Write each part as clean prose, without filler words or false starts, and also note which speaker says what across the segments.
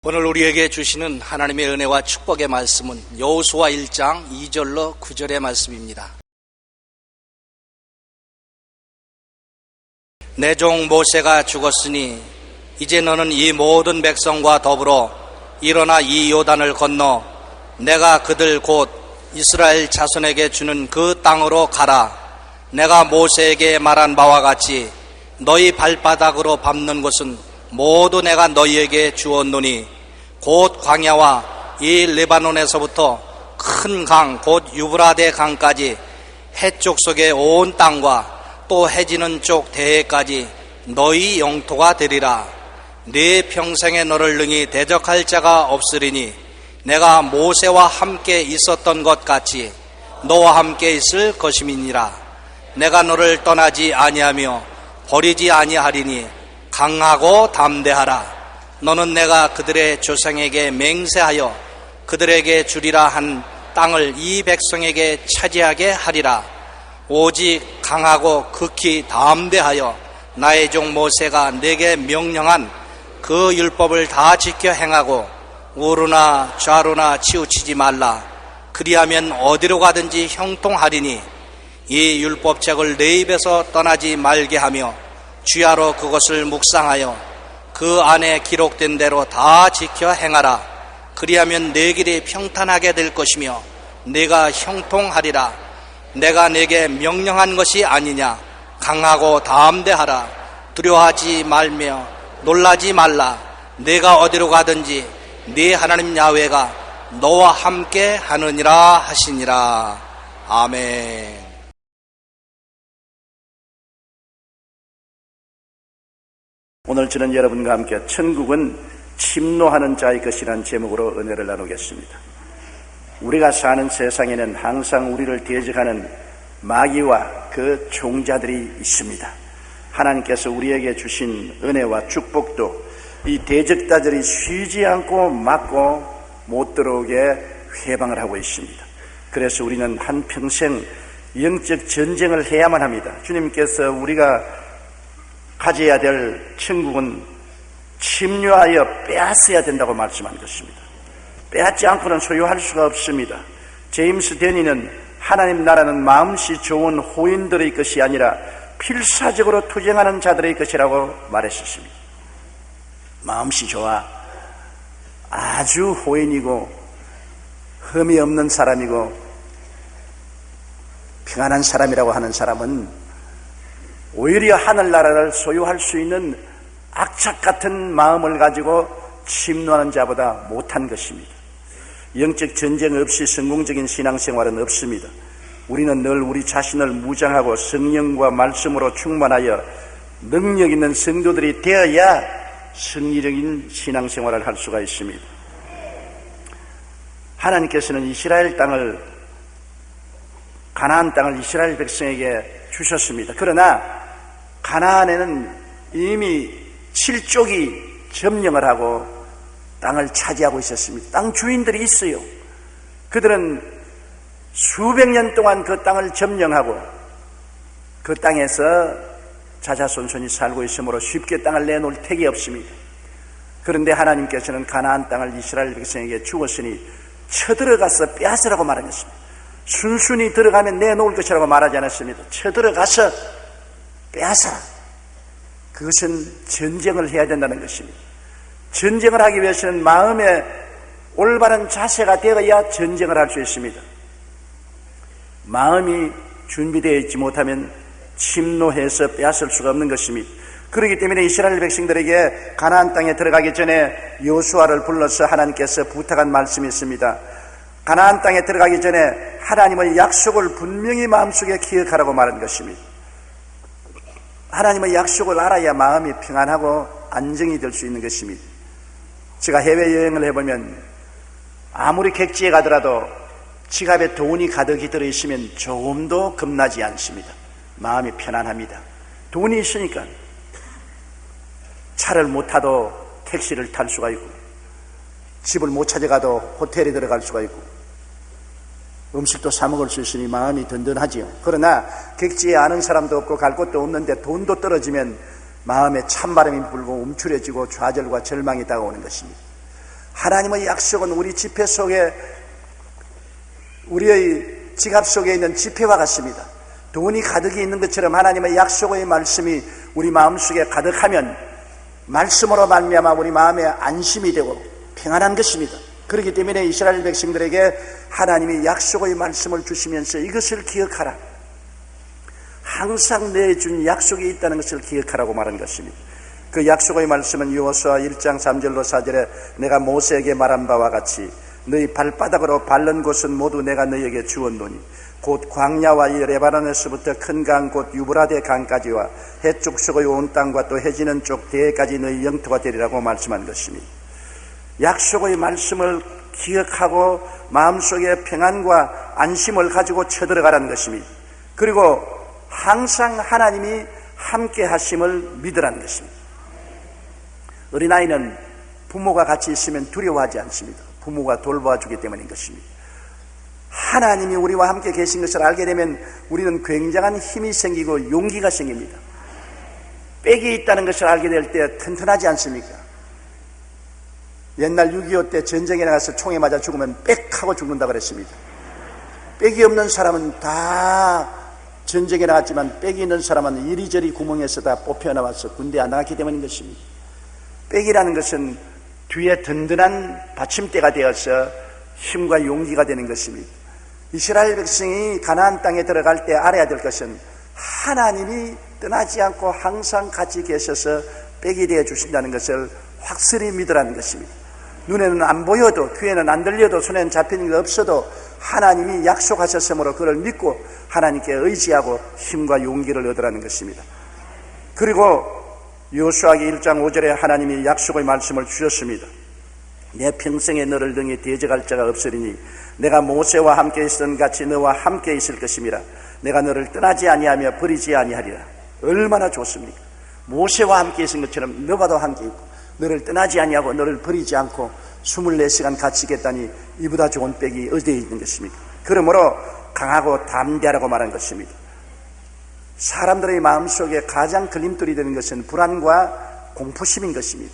Speaker 1: 오늘 우리에게 주시는 하나님의 은혜와 축복의 말씀은 여호수아 1장 2절로 9절의 말씀입니다. 내 종 모세가 죽었으니 이제 너는 이 모든 백성과 더불어 일어나 이 요단을 건너 내가 그들 곧 이스라엘 자손에게 주는 그 땅으로 가라. 내가 모세에게 말한 바와 같이 너희 발바닥으로 밟는 곳은 모두 내가 너희에게 주었노니 곧 광야와 이 레바논에서부터 큰 강 곧 유브라데 강까지 해쪽 속의 온 땅과 또 해지는 쪽 대해까지 너희 영토가 되리라. 네 평생에 너를 능히 대적할 자가 없으리니 내가 모세와 함께 있었던 것 같이 너와 함께 있을 것임이니라. 내가 너를 떠나지 아니하며 버리지 아니하리니 강하고 담대하라. 너는 내가 그들의 조상에게 맹세하여 그들에게 주리라 한 땅을 이 백성에게 차지하게 하리라. 오직 강하고 극히 담대하여 나의 종 모세가 내게 명령한 그 율법을 다 지켜 행하고 우르나 좌루나 치우치지 말라. 그리하면 어디로 가든지 형통하리니 이 율법책을 내 입에서 떠나지 말게 하며 주야로 그것을 묵상하여 그 안에 기록된 대로 다 지켜 행하라. 그리하면 내 길이 평탄하게 될 것이며 내가 형통하리라. 내가 내게 명령한 것이 아니냐. 강하고 담대하라. 두려워하지 말며 놀라지 말라. 내가 어디로 가든지 네 하나님 야훼가 너와 함께 하느니라 하시니라. 아멘.
Speaker 2: 오늘 저는 여러분과 함께 천국은 침노하는 자의 것이라는 제목으로 은혜를 나누겠습니다. 우리가 사는 세상에는 항상 우리를 대적하는 마귀와 그 종자들이 있습니다. 하나님께서 우리에게 주신 은혜와 축복도 이 대적자들이 쉬지 않고 막고 못 들어오게 회방을 하고 있습니다. 그래서 우리는 한평생 영적 전쟁을 해야만 합니다. 주님께서 우리가 가져야 될 천국은 침략하여 빼앗아야 된다고 말씀한 것입니다. 빼앗지 않고는 소유할 수가 없습니다. 제임스 데니는 하나님 나라는 마음씨 좋은 호인들의 것이 아니라 필사적으로 투쟁하는 자들의 것이라고 말했었습니다. 마음씨 좋아 아주 호인이고 흠이 없는 사람이고 평안한 사람이라고 하는 사람은 오히려 하늘나라를 소유할 수 있는 악착 같은 마음을 가지고 침노하는 자보다 못한 것입니다. 영적 전쟁 없이 성공적인 신앙생활은 없습니다. 우리는 늘 우리 자신을 무장하고 성령과 말씀으로 충만하여 능력 있는 성도들이 되어야 승리적인 신앙생활을 할 수가 있습니다. 하나님께서는 이스라엘 땅을, 가나안 땅을 이스라엘 백성에게 주셨습니다. 그러나 가나안에는 이미 7족이 점령을 하고 땅을 차지하고 있었습니다. 땅 주인들이 있어요. 그들은 수백 년 동안 그 땅을 점령하고 그 땅에서 자자손손이 살고 있으므로 쉽게 땅을 내놓을 택이 없습니다. 그런데 하나님께서는 가나안 땅을 이스라엘 백성에게 주었으니 쳐들어가서 빼앗으라고 말하셨습니다. 순순히 들어가면 내놓을 것이라고 말하지 않았습니다. 쳐들어가서 빼앗아라. 그것은 전쟁을 해야 된다는 것입니다. 전쟁을 하기 위해서는 마음의 올바른 자세가 되어야 전쟁을 할 수 있습니다. 마음이 준비되어 있지 못하면 침노해서 빼앗을 수가 없는 것입니다. 그렇기 때문에 이스라엘 백성들에게 가나안 땅에 들어가기 전에 여호수아를 불러서 하나님께서 부탁한 말씀이 있습니다. 가나안 땅에 들어가기 전에 하나님의 약속을 분명히 마음속에 기억하라고 말한 것입니다. 하나님의 약속을 알아야 마음이 평안하고 안정이 될 수 있는 것입니다. 제가 해외여행을 해보면 아무리 객지에 가더라도 지갑에 돈이 가득히 들어있으면 조금도 겁나지 않습니다. 마음이 편안합니다. 돈이 있으니까 차를 못 타도 택시를 탈 수가 있고, 집을 못 찾아가도 호텔에 들어갈 수가 있고, 음식도 사 먹을 수 있으니 마음이 든든하지요. 그러나 객지에 아는 사람도 없고 갈 곳도 없는데 돈도 떨어지면 마음에 찬바람이 불고 움츠려지고 좌절과 절망이 다가오는 것입니다. 하나님의 약속은 우리 지폐 속에, 우리의 지갑 속에 있는 지폐와 같습니다. 돈이 가득히 있는 것처럼 하나님의 약속의 말씀이 우리 마음속에 가득하면 말씀으로 말미암아 우리 마음에 안심이 되고 평안한 것입니다. 그렇기 때문에 이스라엘 백성들에게 하나님이 약속의 말씀을 주시면서 이것을 기억하라, 항상 내준 약속이 있다는 것을 기억하라고 말한 것입니다. 그 약속의 말씀은 여호수아 1장 3절로 4절에 내가 모세에게 말한 바와 같이 너희 발바닥으로 밟는 곳은 모두 내가 너희에게 주었노니 곧 광야와 이 레바논에서부터 큰 강 곧 유브라데 강까지와 해쪽 속의 온 땅과 또 해지는 쪽 대해까지 너희 영토가 되리라고 말씀한 것입니다. 약속의 말씀을 기억하고 마음속에 평안과 안심을 가지고 쳐들어가라는 것입니다. 그리고 항상 하나님이 함께 하심을 믿으라는 것입니다. 어린아이는 부모가 같이 있으면 두려워하지 않습니다. 부모가 돌봐주기 때문인 것입니다. 하나님이 우리와 함께 계신 것을 알게 되면 우리는 굉장한 힘이 생기고 용기가 생깁니다. 빽이 있다는 것을 알게 될 때 튼튼하지 않습니까? 옛날 6.25 때 전쟁에 나가서 총에 맞아 죽으면 빽하고 죽는다고 그랬습니다. 빽이 없는 사람은 다 전쟁에 나갔지만 빽이 있는 사람은 이리저리 구멍에서 다 뽑혀 나와서 군대에 안 나갔기 때문인 것입니다. 빽이라는 것은 뒤에 든든한 받침대가 되어서 힘과 용기가 되는 것입니다. 이스라엘 백성이 가나안 땅에 들어갈 때 알아야 될 것은 하나님이 떠나지 않고 항상 같이 계셔서 빽이 되어 주신다는 것을 확실히 믿으라는 것입니다. 눈에는 안 보여도, 귀에는 안 들려도, 손에는 잡히는 게 없어도 하나님이 약속하셨으므로 그걸 믿고 하나님께 의지하고 힘과 용기를 얻으라는 것입니다. 그리고 여호수아기 1장 5절에 하나님이 약속의 말씀을 주셨습니다. 내 평생에 너를 등에 대적할 자가 없으리니 내가 모세와 함께 있었던 같이 너와 함께 있을 것임이라. 내가 너를 떠나지 아니하며 버리지 아니하리라. 얼마나 좋습니까? 모세와 함께 있은 것처럼 너와도 함께 있고 너를 떠나지 아니하고 너를 버리지 않고 24시간 같이 있겠다니 이보다 좋은 빽이 어디에 있는 것입니까? 그러므로 강하고 담대하라고 말한 것입니다. 사람들의 마음속에 가장 걸림돌이 되는 것은 불안과 공포심인 것입니다.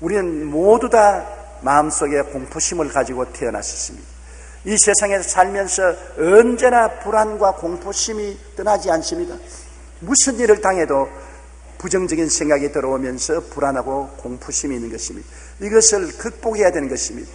Speaker 2: 우리는 모두 다 마음속에 공포심을 가지고 태어났었습니다. 이 세상에서 살면서 언제나 불안과 공포심이 떠나지 않습니다. 무슨 일을 당해도 부정적인 생각이 들어오면서 불안하고 공포심이 있는 것입니다. 이것을 극복해야 되는 것입니다.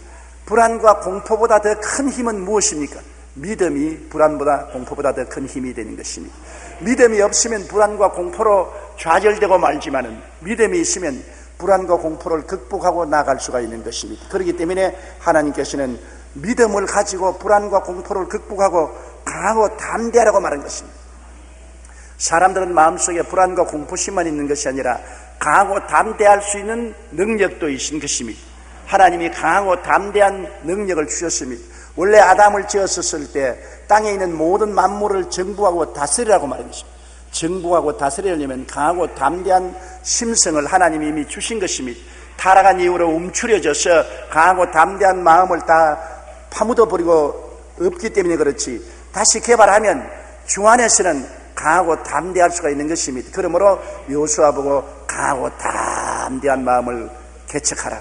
Speaker 2: 불안과 공포보다 더 큰 힘은 무엇입니까? 믿음이 불안보다 공포보다 더 큰 힘이 되는 것입니다. 믿음이 없으면 불안과 공포로 좌절되고 말지만은 믿음이 있으면 불안과 공포를 극복하고 나아갈 수가 있는 것입니다. 그렇기 때문에 하나님께서는 믿음을 가지고 불안과 공포를 극복하고 강하고 담대하라고 말한 것입니다. 사람들은 마음속에 불안과 공포심만 있는 것이 아니라 강하고 담대할 수 있는 능력도 있는 것입니다. 하나님이 강하고 담대한 능력을 주셨습니다. 원래 아담을 지었을 때 땅에 있는 모든 만물을 정부하고 다스리라고 말한 것입니다. 정부하고 다스리려면 강하고 담대한 심성을 하나님이 이미 주신 것입니다. 타락한 이후로 움츠려져서 강하고 담대한 마음을 다 파묻어버리고 없기 때문에 그렇지, 다시 개발하면 주 안에서는 강하고 담대할 수가 있는 것입니다. 그러므로 여호수아 보고 강하고 담대한 마음을 개척하라,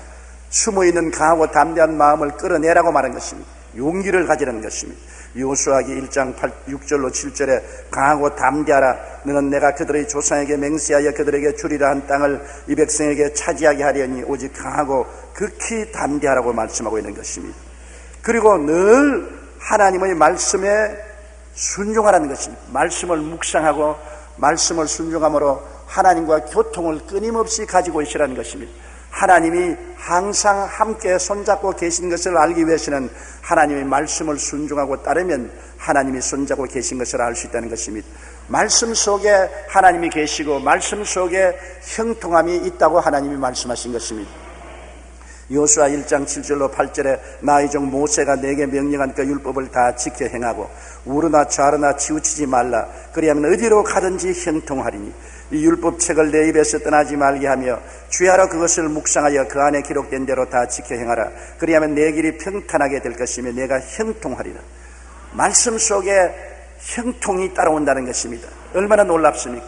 Speaker 2: 숨어있는 강하고 담대한 마음을 끌어내라고 말한 것입니다. 용기를 가지라는 것입니다. 여호수아기 1장 6절로 7절에 강하고 담대하라. 너는 내가 그들의 조상에게 맹세하여 그들에게 주리라 한 땅을 이 백성에게 차지하게 하려니 오직 강하고 극히 담대하라고 말씀하고 있는 것입니다. 그리고 늘 하나님의 말씀에 순종하라는 것입니다. 말씀을 묵상하고 말씀을 순종함으로 하나님과 교통을 끊임없이 가지고 있으라는 것입니다. 하나님이 항상 함께 손잡고 계신 것을 알기 위해서는 하나님의 말씀을 순종하고 따르면 하나님이 손잡고 계신 것을 알 수 있다는 것입니다. 말씀 속에 하나님이 계시고 말씀 속에 형통함이 있다고 하나님이 말씀하신 것입니다. 여호수아 1장 7절로 8절에 나의 종 모세가 내게 명령한 그 율법을 다 지켜 행하고 우르나 좌르나 치우치지 말라. 그리하면 어디로 가든지 형통하리니 이 율법책을 내 입에서 떠나지 말게 하며 주야로 그것을 묵상하여 그 안에 기록된 대로 다 지켜 행하라. 그리하면 내 길이 평탄하게 될 것이며 내가 형통하리라. 말씀 속에 형통이 따라온다는 것입니다. 얼마나 놀랍습니까?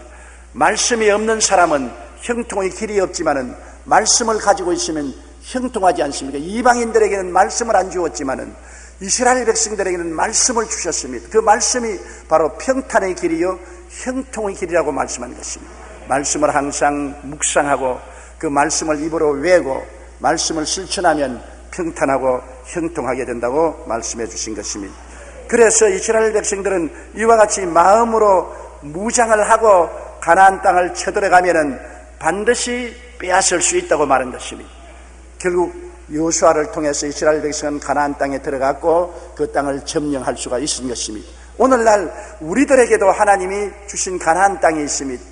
Speaker 2: 말씀이 없는 사람은 형통의 길이 없지만은 말씀을 가지고 있으면 형통하지 않습니까? 이방인들에게는 말씀을 안 주었지만은 이스라엘 백성들에게는 말씀을 주셨습니다. 그 말씀이 바로 평탄의 길이요 형통의 길이라고 말씀한 것입니다. 말씀을 항상 묵상하고 그 말씀을 입으로 외고 말씀을 실천하면 평탄하고 형통하게 된다고 말씀해 주신 것입니다. 그래서 이스라엘 백성들은 이와 같이 마음으로 무장을 하고 가나안 땅을 쳐들어가면은 반드시 빼앗을 수 있다고 말한 것입니다. 결국 여호수아를 통해서 이스라엘 백성은 가나안 땅에 들어갔고 그 땅을 점령할 수가 있은 것입니다. 오늘날 우리들에게도 하나님이 주신 가나안 땅이 있습니다.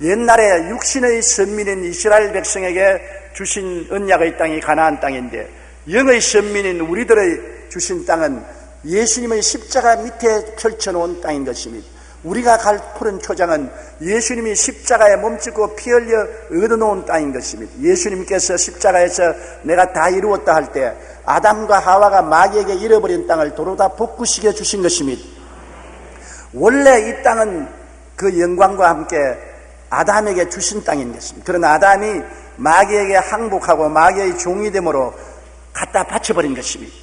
Speaker 2: 옛날에 육신의 선민인 이스라엘 백성에게 주신 언약의 땅이 가나안 땅인데, 영의 선민인 우리들의 주신 땅은 예수님의 십자가 밑에 펼쳐놓은 땅인 것입니다. 우리가 갈 푸른 초장은 예수님이 십자가에 몸짓고 피 흘려 얻어놓은 땅인 것입니다. 예수님께서 십자가에서 내가 다 이루었다 할 때 아담과 하와가 마귀에게 잃어버린 땅을 도로 다 복구시켜 주신 것입니다. 원래 이 땅은 그 영광과 함께 아담에게 주신 땅인 것입니다. 그러나 아담이 마귀에게 항복하고 마귀의 종이 되므로 갖다 바쳐버린 것입니다.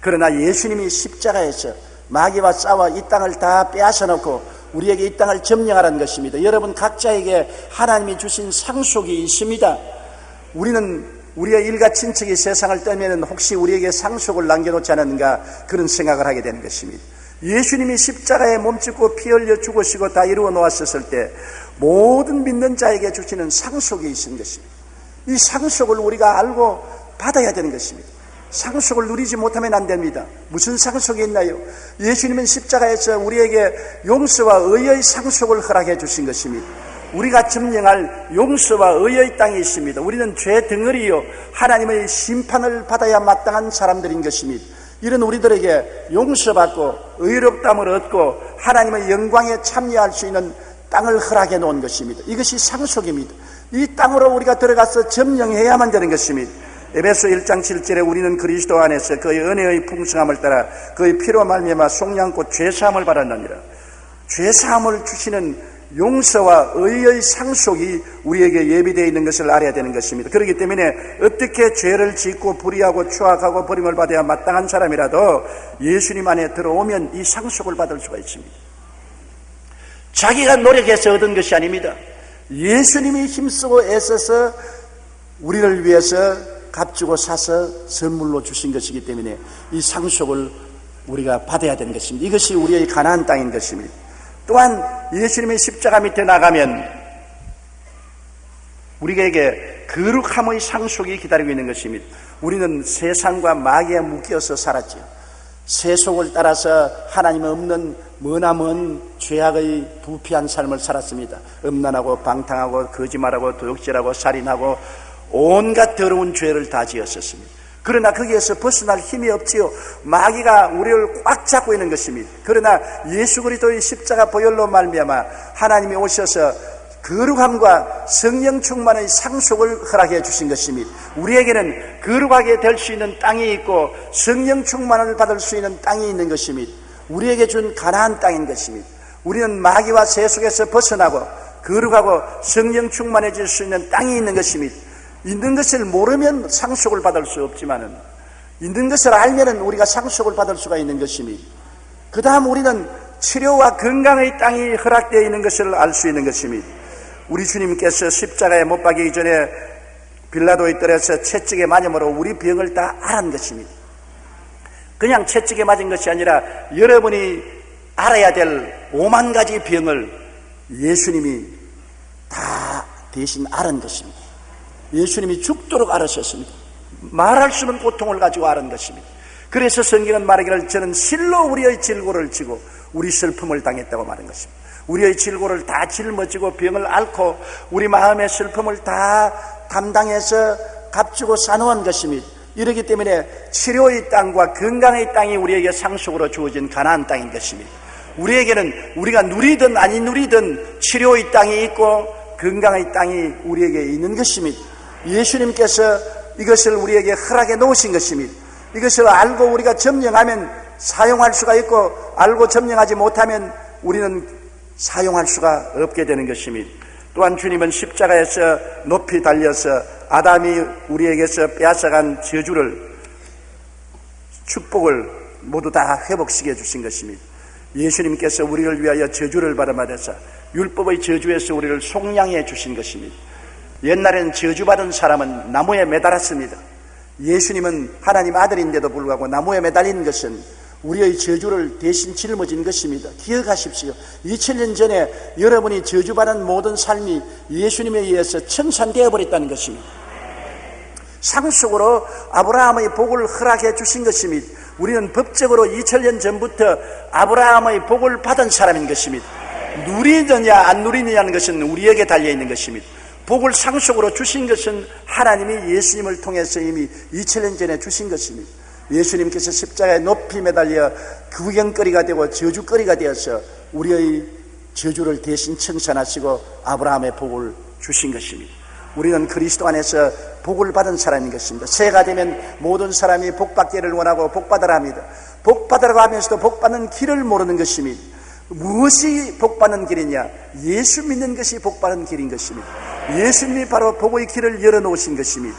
Speaker 2: 그러나 예수님이 십자가에서 마귀와 싸워 이 땅을 다 빼앗아 놓고 우리에게 이 땅을 점령하라는 것입니다. 여러분 각자에게 하나님이 주신 상속이 있습니다. 우리의 일가 친척이 세상을 떠나면 혹시 우리에게 상속을 남겨놓지 않았는가 그런 생각을 하게 되는 것입니다. 예수님이 십자가에 몸짓고 피 흘려 죽으시고 다 이루어 놓았었을 때 모든 믿는 자에게 주시는 상속이 있는 것입니다. 이 상속을 우리가 알고 받아야 되는 것입니다. 상속을 누리지 못하면 안 됩니다. 무슨 상속이 있나요? 예수님은 십자가에서 우리에게 용서와 의의 상속을 허락해 주신 것입니다. 우리가 점령할 용서와 의의 땅이 있습니다. 우리는 죄 덩어리요 하나님의 심판을 받아야 마땅한 사람들인 것입니다. 이런 우리들에게 용서받고 의롭다함을 얻고 하나님의 영광에 참여할 수 있는 땅을 허락해 놓은 것입니다. 이것이 상속입니다. 이 땅으로 우리가 들어가서 점령해야만 되는 것입니다. 에베소 1장 7절에 우리는 그리스도 안에서 그의 은혜의 풍성함을 따라 그의 피로 말미암아 속량고 죄사함을 받았느니라. 죄사함을 주시는 용서와 의의 상속이 우리에게 예비되어 있는 것을 알아야 되는 것입니다. 그렇기 때문에 어떻게 죄를 짓고 불의하고 추악하고 버림을 받아야 마땅한 사람이라도 예수님 안에 들어오면 이 상속을 받을 수가 있습니다. 자기가 노력해서 얻은 것이 아닙니다. 예수님이 힘쓰고 애써서 우리를 위해서 값주고 사서 선물로 주신 것이기 때문에 이 상속을 우리가 받아야 되는 것입니다. 이것이 우리의 가나안 땅인 것입니다. 또한 예수님의 십자가 밑에 나가면 우리에게 거룩함의 상속이 기다리고 있는 것입니다. 우리는 세상과 마귀에 묶여서 살았죠. 세속을 따라서 하나님 없는 머나먼 죄악의 부패한 삶을 살았습니다. 음란하고 방탕하고 거짓말하고 도둑질하고 살인하고 온갖 더러운 죄를 다 지었었습니다. 그러나 거기에서 벗어날 힘이 없지요. 마귀가 우리를 꽉 잡고 있는 것입니다. 그러나 예수 그리스도의 십자가 보혈로 말미암아 하나님이 오셔서 거룩함과 성령 충만의 상속을 허락해 주신 것입니다. 우리에게는 거룩하게 될 수 있는 땅이 있고 성령 충만을 받을 수 있는 땅이 있는 것입니다. 우리에게 준 가나안 땅인 것입니다. 우리는 마귀와 세속에서 벗어나고 거룩하고 성령 충만해질 수 있는 땅이 있는 것입니다. 있는 것을 모르면 상속을 받을 수 없지만은 있는 것을 알면은 우리가 상속을 받을 수가 있는 것입니다. 그 다음 우리는 치료와 건강의 땅이 허락되어 있는 것을 알 수 있는 것입니다. 우리 주님께서 십자가에 못 박히기 전에 빌라도의 뜰에서 채찍에 맞음으로 우리 병을 다 알은 것입니다. 그냥 채찍에 맞은 것이 아니라 여러분이 알아야 될 5만 가지 병을 예수님이 다 대신 알은 것입니다. 예수님이 죽도록 앓으셨습니다. 말할 수 없는 고통을 가지고 앓은 것입니다. 그래서 성경은 말하기를 저는 실로 우리의 질고를 지고 우리 슬픔을 당했다고 말한 것입니다. 우리의 질고를 다 짊어지고 병을 앓고 우리 마음의 슬픔을 다 담당해서 값주고 사놓은 것입니다. 이렇기 때문에 치료의 땅과 건강의 땅이 우리에게 상속으로 주어진 가나안 땅인 것입니다. 우리에게는 우리가 누리든 아니 누리든 치료의 땅이 있고 건강의 땅이 우리에게 있는 것입니다. 예수님께서 이것을 우리에게 허락해 놓으신 것입니다. 이것을 알고 우리가 점령하면 사용할 수가 있고 알고 점령하지 못하면 우리는 사용할 수가 없게 되는 것입니다. 또한 주님은 십자가에서 높이 달려서 아담이 우리에게서 빼앗아간 저주를, 축복을 모두 다 회복시켜 주신 것입니다. 예수님께서 우리를 위하여 저주를 받아서 율법의 저주에서 우리를 속량해 주신 것입니다. 옛날에는 저주받은 사람은 나무에 매달았습니다. 예수님은 하나님 아들인데도 불구하고 나무에 매달린 것은 우리의 저주를 대신 짊어진 것입니다. 기억하십시오. 2000년 전에 여러분이 저주받은 모든 삶이 예수님에 의해서 청산되어 버렸다는 것입니다. 상속으로 아브라함의 복을 허락해 주신 것입니다. 우리는 법적으로 2000년 전부터 아브라함의 복을 받은 사람인 것입니다. 누리느냐 안 누리느냐는 것은 우리에게 달려있는 것입니다. 복을 상속으로 주신 것은 하나님이 예수님을 통해서 이미 2000년 전에 주신 것입니다. 예수님께서 십자가에 높이 매달려 구경거리가 되고 저주거리가 되어서 우리의 저주를 대신 청산하시고 아브라함의 복을 주신 것입니다. 우리는 그리스도 안에서 복을 받은 사람인 것입니다. 새해가 되면 모든 사람이 복받기를 원하고 복받으라 합니다. 복받으라고 하면서도 복받는 길을 모르는 것입니다. 무엇이 복받는 길이냐? 예수 믿는 것이 복받는 길인 것입니다. 예수님이 바로 복의 길을 열어놓으신 것입니다.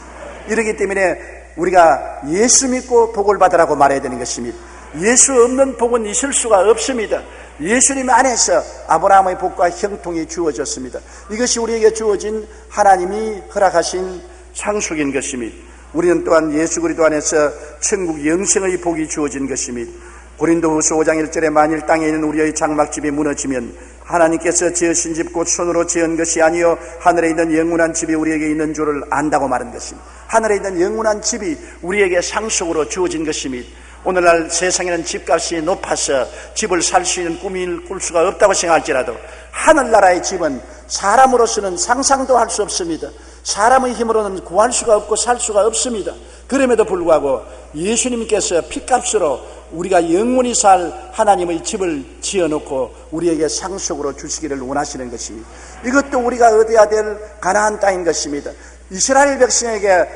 Speaker 2: 이러기 때문에 우리가 예수 믿고 복을 받으라고 말해야 되는 것입니다. 예수 없는 복은 있을 수가 없습니다. 예수님 안에서 아브라함의 복과 형통이 주어졌습니다. 이것이 우리에게 주어진 하나님이 허락하신 상속인 것입니다. 우리는 또한 예수 그리스도 안에서 천국 영생의 복이 주어진 것입니다. 고린도후서 5장 1절에 만일 땅에 있는 우리의 장막집이 무너지면 하나님께서 지으신 집 곧 손으로 지은 것이 아니요 하늘에 있는 영원한 집이 우리에게 있는 줄을 안다고 말한 것입니다. 하늘에 있는 영원한 집이 우리에게 상속으로 주어진 것입니다. 오늘날 세상에는 집값이 높아서 집을 살 수 있는 꿈을 꿀 수가 없다고 생각할지라도 하늘나라의 집은 사람으로서는 상상도 할 수 없습니다. 사람의 힘으로는 구할 수가 없고 살 수가 없습니다. 그럼에도 불구하고 예수님께서 피값으로 우리가 영원히 살 하나님의 집을 지어놓고 우리에게 상속으로 주시기를 원하시는 것입니다. 이것도 우리가 얻어야 될 가나안 땅인 것입니다. 이스라엘 백성에게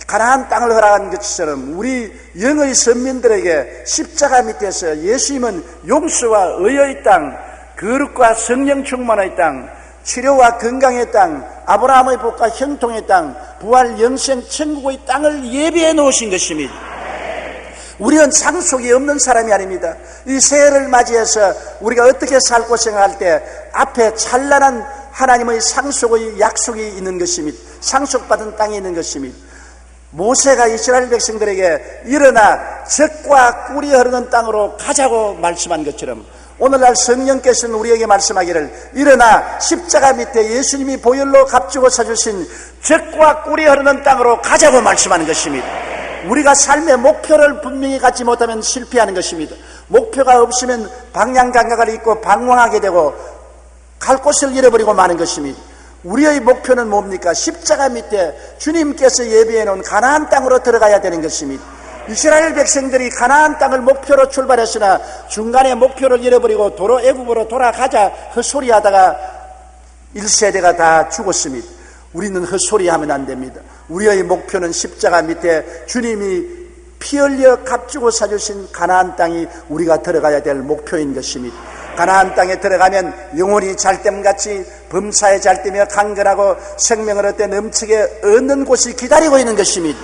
Speaker 2: 가나안 땅을 허락한 것처럼 우리 영의 선민들에게 십자가 밑에서 예수님은 용서와 의의 땅, 거룩과 성령 충만의 땅, 치료와 건강의 땅, 아브라함의 복과 형통의 땅, 부활 영생 천국의 땅을 예비해 놓으신 것입니다. 우리는 상속이 없는 사람이 아닙니다. 이 새해를 맞이해서 우리가 어떻게 살고 생각할 때 앞에 찬란한 하나님의 상속의 약속이 있는 것입니다. 상속받은 땅이 있는 것입니다. 모세가 이스라엘 백성들에게 일어나 젖과 꿀이 흐르는 땅으로 가자고 말씀한 것처럼 오늘날 성령께서는 우리에게 말씀하기를 일어나 십자가 밑에 예수님이 보혈로 값주고 사주신 젖과 꿀이 흐르는 땅으로 가자고 말씀하는 것입니다. 우리가 삶의 목표를 분명히 갖지 못하면 실패하는 것입니다. 목표가 없으면 방향감각을 잃고 방황하게 되고 갈 곳을 잃어버리고 마는 것입니다. 우리의 목표는 뭡니까? 십자가 밑에 주님께서 예비해 놓은 가나안 땅으로 들어가야 되는 것입니다. 이스라엘 백성들이 가나안 땅을 목표로 출발했으나 중간에 목표를 잃어버리고 도로 애굽으로 돌아가자 헛소리하다가 1세대가 다 죽었습니다. 우리는 헛소리하면 안 됩니다. 우리의 목표는 십자가 밑에 주님이 피 흘려 값주고 사주신 가나안 땅이 우리가 들어가야 될 목표인 것입니다. 가나안 땅에 들어가면 영혼이 잘됨같이 범사에 잘되며 강건하고 생명을 얻되 넘치게 얻는 곳이 기다리고 있는 것입니다.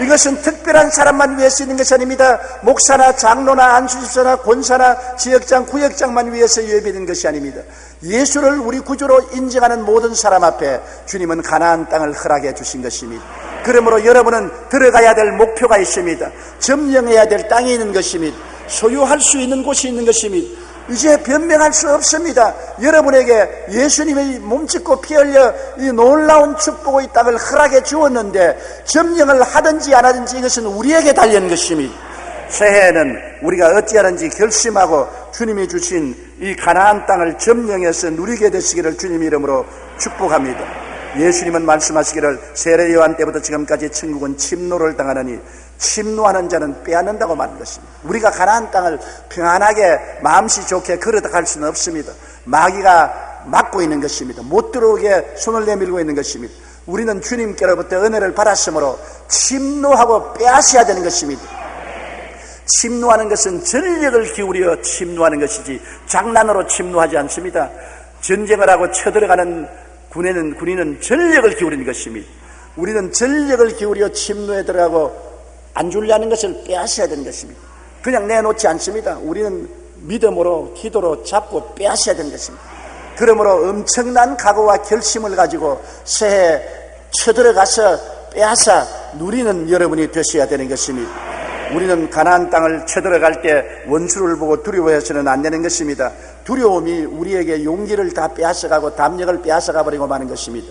Speaker 2: 이것은 특별한 사람만 위해서 있는 것이 아닙니다. 목사나 장로나 안수집사나 권사나 지역장, 구역장만 위해서 예비된 것이 아닙니다. 예수를 우리 구주로 인정하는 모든 사람 앞에 주님은 가나안 땅을 허락해 주신 것입니다. 그러므로 여러분은 들어가야 될 목표가 있습니다. 점령해야 될 땅이 있는 것입니다. 소유할 수 있는 곳이 있는 것입니다. 이제 변명할 수 없습니다. 여러분에게 예수님의 몸짓고 피 흘려 이 놀라운 축복의 땅을 허락해 주었는데 점령을 하든지 안 하든지 이것은 우리에게 달린 것입니다. 새해에는 우리가 어찌하는지 결심하고 주님이 주신 이 가나안 땅을 점령해서 누리게 되시기를 주님 이름으로 축복합니다. 예수님은 말씀하시기를 세례 요한 때부터 지금까지 천국은 침노를 당하느니 침노하는 자는 빼앗는다고 말한 것입니다. 우리가 가나안 땅을 평안하게 마음씨 좋게 걸어갈 수는 없습니다. 마귀가 막고 있는 것입니다. 못 들어오게 손을 내밀고 있는 것입니다. 우리는 주님께로부터 은혜를 받았으므로 침노하고 빼앗아야 되는 것입니다. 침노하는 것은 전력을 기울여 침노하는 것이지 장난으로 침노하지 않습니다. 전쟁을 하고 쳐들어가는 군인은 전력을 기울이는 것입니다. 우리는 전력을 기울여 침노에 들어가고 안 주려는 것을 빼앗아야 되는 것입니다. 그냥 내놓지 않습니다. 우리는 믿음으로 기도로 잡고 빼앗아야 되는 것입니다. 그러므로 엄청난 각오와 결심을 가지고 새해 쳐들어가서 빼앗아 누리는 여러분이 되셔야 되는 것입니다. 우리는 가나안 땅을 쳐들어갈 때 원수를 보고 두려워해서는 안 되는 것입니다. 두려움이 우리에게 용기를 다 빼앗아가고 담력을 빼앗아가 버리고 마는 것입니다.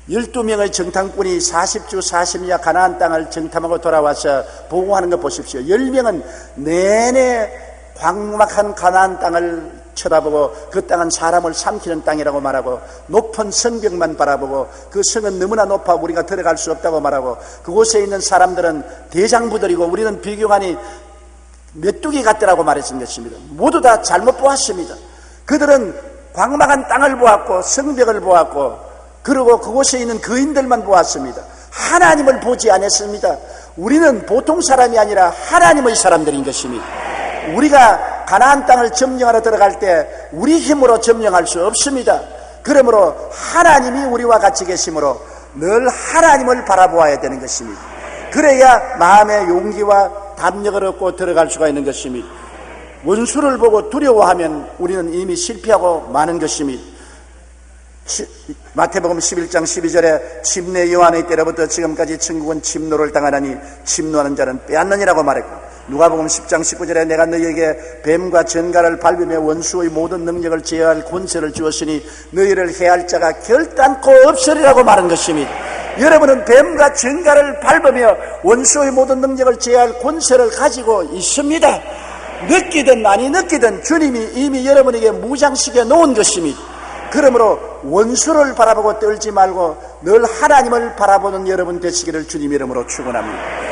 Speaker 2: 12명의 정탐꾼이 40주 40야 가나안 땅을 정탐하고 돌아와서 보고하는 거 보십시오. 10명은 내내 광막한 가나안 땅을 쳐다보고 그 땅은 사람을 삼키는 땅이라고 말하고 높은 성벽만 바라보고 그 성은 너무나 높아 우리가 들어갈 수 없다고 말하고 그곳에 있는 사람들은 대장부들이고 우리는 비교관이 메뚜기 같더라고 말했던 것입니다. 모두 다 잘못 보았습니다. 그들은 광막한 땅을 보았고 성벽을 보았고 그리고 그곳에 있는 거인들만 보았습니다. 하나님을 보지 않았습니다. 우리는 보통 사람이 아니라 하나님의 사람들인 것입니다. 우리가 가나안 땅을 점령하러 들어갈 때 우리 힘으로 점령할 수 없습니다. 그러므로 하나님이 우리와 같이 계시므로 늘 하나님을 바라보아야 되는 것입니다. 그래야 마음의 용기와 담력을 얻고 들어갈 수가 있는 것입니다. 원수를 보고 두려워하면 우리는 이미 실패하고 마는 것입니다. 마태복음 11장 12절에 침례 요한의 때로부터 지금까지 천국은 침노를 당하나니 침노하는 자는 빼앗느니라고 말했고 누가복음 10장 19절에 내가 너희에게 뱀과 전갈을 밟으며 원수의 모든 능력을 제어할 권세를 주었으니 너희를 해할 자가 결단코 없으리라고 말한 것입니다. 여러분은 뱀과 전갈을 밟으며 원수의 모든 능력을 제어할 권세를 가지고 있습니다. 느끼든 많이 느끼든 주님이 이미 여러분에게 무장시켜 놓은 것입니다. 그러므로 원수를 바라보고 떨지 말고 늘 하나님을 바라보는 여러분 되시기를 주님 이름으로 축원합니다.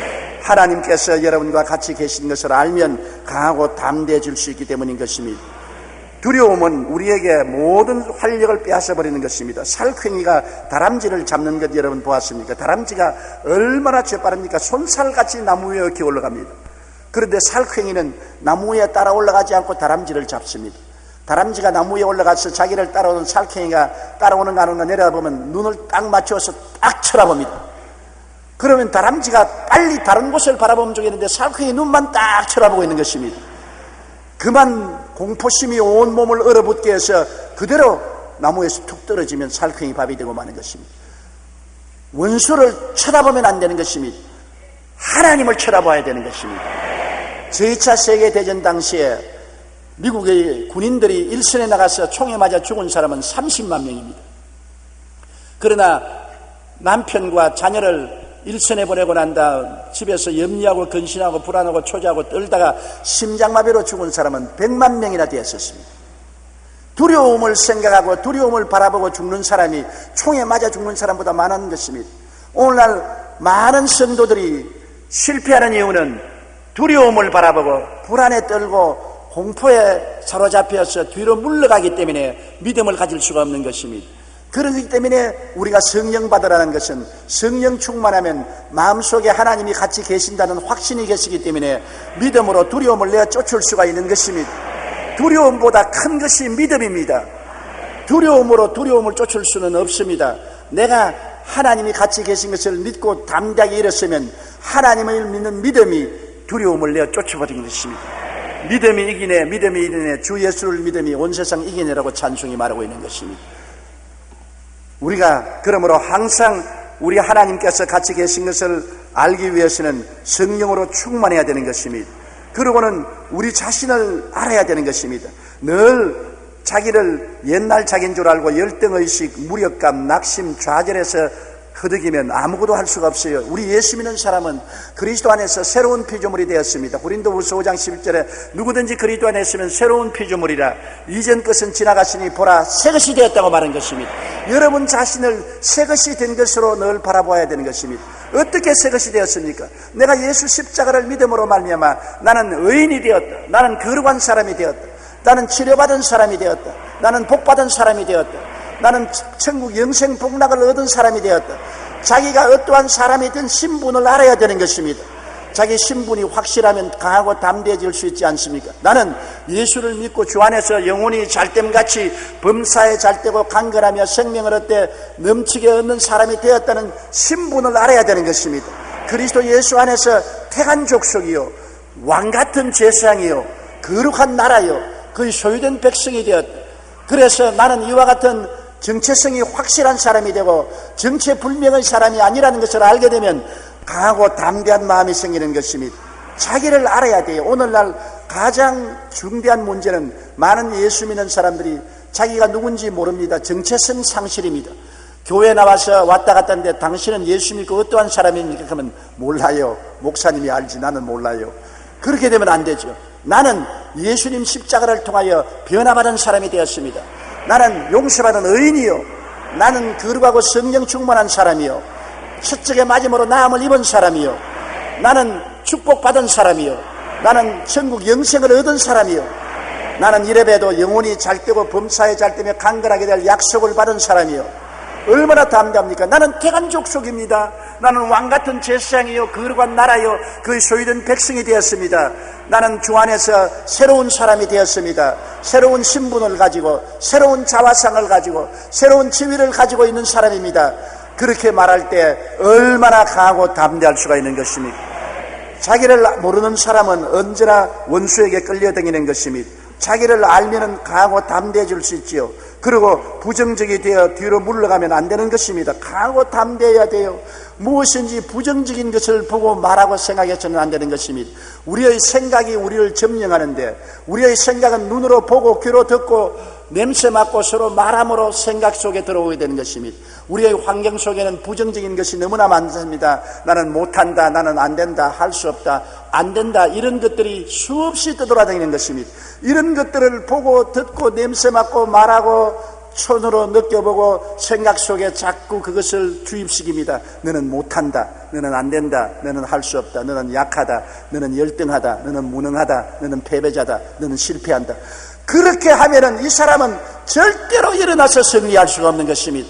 Speaker 2: 하나님께서 여러분과 같이 계신 것을 알면 강하고 담대해질 수 있기 때문인 것입니다. 두려움은 우리에게 모든 활력을 빼앗아버리는 것입니다. 살쾡이가 다람쥐를 잡는 것 여러분 보았습니까? 다람쥐가 얼마나 재빠릅니까? 손살같이 나무 위에 이렇게 올라갑니다. 그런데 살쾡이는 나무 위에 따라 올라가지 않고 다람쥐를 잡습니다. 다람쥐가 나무 위에 올라가서 자기를 따라오는 살쾡이가 따라오는 거 하는 거 내려다보면 눈을 딱 맞춰서 딱 쳐다봅니다. 그러면 다람쥐가 빨리 다른 곳을 바라보면 좋겠는데 살쾡이 눈만 딱 쳐다보고 있는 것입니다. 그만 공포심이 온 몸을 얼어붙게 해서 그대로 나무에서 툭 떨어지면 살쾡이 밥이 되고 마는 것입니다. 원수를 쳐다보면 안 되는 것입니다. 하나님을 쳐다봐야 되는 것입니다. 제2차 세계대전 당시에 미국의 군인들이 일선에 나가서 총에 맞아 죽은 사람은 30만 명입니다. 그러나 남편과 자녀를 일선에 보내고 난 다음 집에서 염려하고 근심하고 불안하고 초조하고 떨다가 심장마비로 죽은 사람은 100만 명이나 되었었습니다. 두려움을 생각하고 두려움을 바라보고 죽는 사람이 총에 맞아 죽는 사람보다 많은 것입니다. 오늘날 많은 성도들이 실패하는 이유는 두려움을 바라보고 불안에 떨고 공포에 사로잡혀서 뒤로 물러가기 때문에 믿음을 가질 수가 없는 것입니다. 그렇기 때문에 우리가 성령 받으라는 것은 성령 충만하면 마음속에 하나님이 같이 계신다는 확신이 계시기 때문에 믿음으로 두려움을 내어 쫓을 수가 있는 것입니다. 두려움보다 큰 것이 믿음입니다. 두려움으로 두려움을 쫓을 수는 없습니다. 내가 하나님이 같이 계신 것을 믿고 담대하게 일었으면 하나님을 믿는 믿음이 두려움을 내어 쫓아버리는 것입니다. 믿음이 이기네, 믿음이 이기네, 주 예수를 믿음이 온 세상 이기네라고 찬송이 말하고 있는 것입니다. 우리가 그러므로 항상 우리 하나님께서 같이 계신 것을 알기 위해서는 성령으로 충만해야 되는 것입니다. 그리고는 우리 자신을 알아야 되는 것입니다. 늘 자기를 옛날 자기인 줄 알고 열등의식, 무력감, 낙심, 좌절해서 흐득이면 아무것도 할 수가 없어요. 우리 예수 믿는 사람은 그리스도 안에서 새로운 피조물이 되었습니다. 고린도후서 5장 11절에 누구든지 그리스도 안에 있으면 새로운 피조물이라 이전 것은 지나갔으니 보라 새 것이 되었다고 말한 것입니다. 여러분 자신을 새 것이 된 것으로 늘 바라보아야 되는 것입니다. 어떻게 새 것이 되었습니까? 내가 예수 십자가를 믿음으로 말미암아 나는 의인이 되었다. 나는 거룩한 사람이 되었다. 나는 치료받은 사람이 되었다. 나는 복받은 사람이 되었다. 나는 천국 영생 복락을 얻은 사람이 되었다. 자기가 어떠한 사람이든 신분을 알아야 되는 것입니다. 자기 신분이 확실하면 강하고 담대해질 수 있지 않습니까? 나는 예수를 믿고 주 안에서 영혼이 잘됨같이 범사에 잘되고 강건하며 생명을 얻되 넘치게 얻는 사람이 되었다는 신분을 알아야 되는 것입니다. 그리스도 예수 안에서 택한 족속이요, 왕같은 제사장이요, 거룩한 나라요, 그의 소유된 백성이 되었다. 그래서 나는 이와 같은 정체성이 확실한 사람이 되고 정체불명의 사람이 아니라는 것을 알게 되면 강하고 담대한 마음이 생기는 것입니다. 자기를 알아야 돼요. 오늘날 가장 중대한 문제는 많은 예수 믿는 사람들이 자기가 누군지 모릅니다. 정체성 상실입니다. 교회 나와서 왔다 갔다 하는데 당신은 예수 믿고 어떠한 사람입니까? 그러면 몰라요. 목사님이 알지 나는 몰라요. 그렇게 되면 안 되죠. 나는 예수님 십자가를 통하여 변화받은 사람이 되었습니다. 나는 용서받은 의인이요, 나는 거룩하고 성령 충만한 사람이요, 첫째의 마지막으로 나음을 입은 사람이요, 나는 축복받은 사람이요, 나는 천국 영생을 얻은 사람이요, 나는 이래봬도 영혼이 잘되고 범사에 잘되며 강건하게 될 약속을 받은 사람이요. 얼마나 담대합니까? 나는 택한 족속입니다. 나는 왕같은 제사장이요, 거룩한 나라요, 그의 소유된 백성이 되었습니다. 나는 주 안에서 새로운 사람이 되었습니다. 새로운 신분을 가지고, 새로운 자화상을 가지고, 새로운 지위를 가지고 있는 사람입니다. 그렇게 말할 때 얼마나 강하고 담대할 수가 있는 것입니까? 자기를 모르는 사람은 언제나 원수에게 끌려다니는 것입니다. 자기를 알면은 강하고 담대해질 수 있지요. 그리고 부정적이 되어 뒤로 물러가면 안 되는 것입니다. 강하고 담대해야 돼요. 무엇인지 부정적인 것을 보고 말하고 생각해서는 안 되는 것입니다. 우리의 생각이 우리를 점령하는데, 우리의 생각은 눈으로 보고 귀로 듣고 냄새 맡고 서로 말함으로 생각 속에 들어오게 되는 것입니다. 우리의 환경 속에는 부정적인 것이 너무나 많습니다. 나는 못한다, 나는 안 된다, 할 수 없다, 안 된다, 이런 것들이 수없이 떠돌아다니는 것입니다. 이런 것들을 보고 듣고 냄새 맡고 말하고 손으로 느껴보고 생각 속에 자꾸 그것을 주입시킵니다. 너는 못한다, 너는 안 된다, 너는 할 수 없다, 너는 약하다, 너는 열등하다, 너는 무능하다, 너는 패배자다, 너는 실패한다. 그렇게 하면은 이 사람은 절대로 일어나서 승리할 수가 없는 것입니다.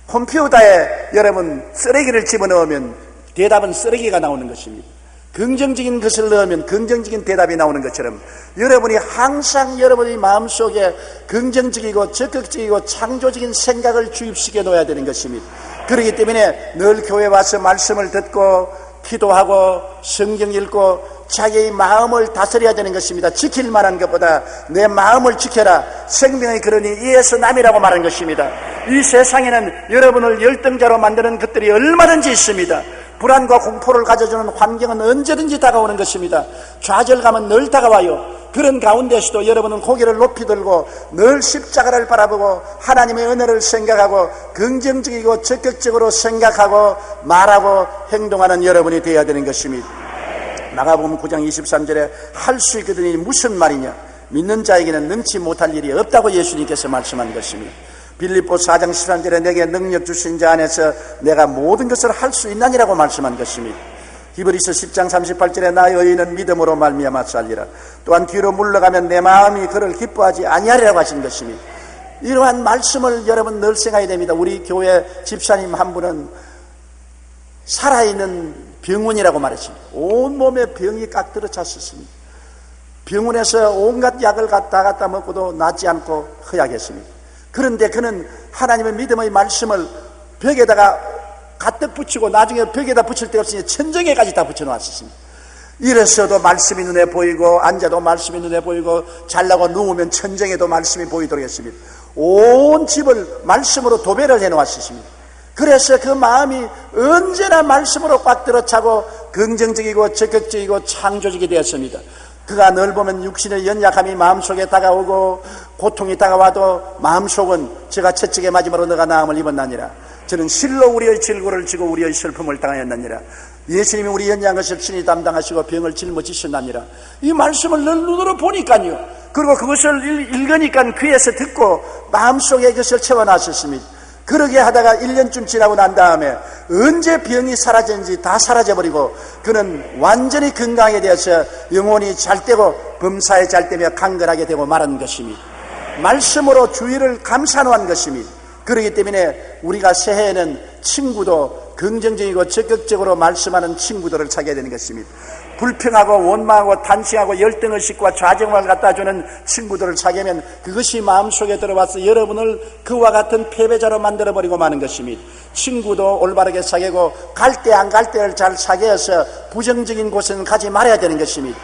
Speaker 2: 컴퓨터에 여러분 쓰레기를 집어넣으면 대답은 쓰레기가 나오는 것입니다. 긍정적인 것을 넣으면 긍정적인 대답이 나오는 것처럼 여러분이 항상 여러분의 마음속에 긍정적이고 적극적이고 창조적인 생각을 주입시켜 놓아야 되는 것입니다. 그렇기 때문에 늘 교회 와서 말씀을 듣고 기도하고 성경 읽고 자기의 마음을 다스려야 되는 것입니다. 지킬 만한 것보다 내 마음을 지켜라. 생명의 근원이 이에서 남이라고 말한 것입니다. 이 세상에는 여러분을 열등자로 만드는 것들이 얼마든지 있습니다. 불안과 공포를 가져주는 환경은 언제든지 다가오는 것입니다. 좌절감은 늘 다가와요. 그런 가운데서도 여러분은 고개를 높이 들고 늘 십자가를 바라보고 하나님의 은혜를 생각하고 긍정적이고 적극적으로 생각하고 말하고 행동하는 여러분이 되어야 되는 것입니다. 마가복음 9장 23절에 할 수 있거든이 무슨 말이냐, 믿는 자에게는 능치 못할 일이 없다고 예수님께서 말씀한 것입니다. 빌립보 4장 13절에 내게 능력 주신 자 안에서 내가 모든 것을 할 수 있나니라고 말씀한 것입니다. 히브리서 10장 38절에 나의 의인은 믿음으로 말미암아 살리라. 또한 뒤로 물러가면 내 마음이 그를 기뻐하지 아니하리라고 하신 것입니다. 이러한 말씀을 여러분 늘 생각해야 됩니다. 우리 교회 집사님 한 분은 살아있는 병원이라고 말했습니다. 온몸에 병이 꽉 들어찼었습니다. 병원에서 온갖 약을 갖다 먹고도 낫지 않고 허약했습니다. 그런데 그는 하나님의 믿음의 말씀을 벽에다가 가득 붙이고 나중에 벽에다 붙일 데 없으니 천정에까지 다 붙여놓았습니다. 이래서도 말씀이 눈에 보이고 앉아도 말씀이 눈에 보이고 잘라고 누우면 천정에도 말씀이 보이도록 했습니다. 온 집을 말씀으로 도배를 해놓았습니다. 그래서 그 마음이 언제나 말씀으로 꽉 들어차고 긍정적이고 적극적이고 창조적이 되었습니다. 그가 늘 보면 육신의 연약함이 마음속에 다가오고 고통이 다가와도 마음속은 제가 채찍에 맞음으로 너가 나음을 입었나니라. 저는 실로 우리의 질고를 지고 우리의 슬픔을 당하였나니라. 예수님이 우리 연약한 것을 친히 담당하시고 병을 짊어지셨나니라. 이 말씀을 늘 눈으로 보니까요. 그리고 그것을 읽으니까 귀에서 듣고 마음속에 그것을 채워놨었습니다. 그러게 하다가 1년쯤 지나고 난 다음에 언제 병이 사라졌는지 다 사라져버리고 그는 완전히 건강하게 되어서 영혼이 잘되고 범사에 잘되며 강건하게 되고 말한 것입니다. 말씀으로 주위를 감싸놓은 것입니다. 그렇기 때문에 우리가 새해에는 친구도 긍정적이고 적극적으로 말씀하는 친구들을 찾아야 되는 것입니다. 불평하고 원망하고 탄식하고 열등의식과 좌정을 갖다 주는 친구들을 사귀면 그것이 마음속에 들어와서 여러분을 그와 같은 패배자로 만들어버리고 마는 것입니다. 친구도 올바르게 사귀고 갈 때 안 갈 때를 잘 사귀어서 부정적인 곳은 가지 말아야 되는 것입니다.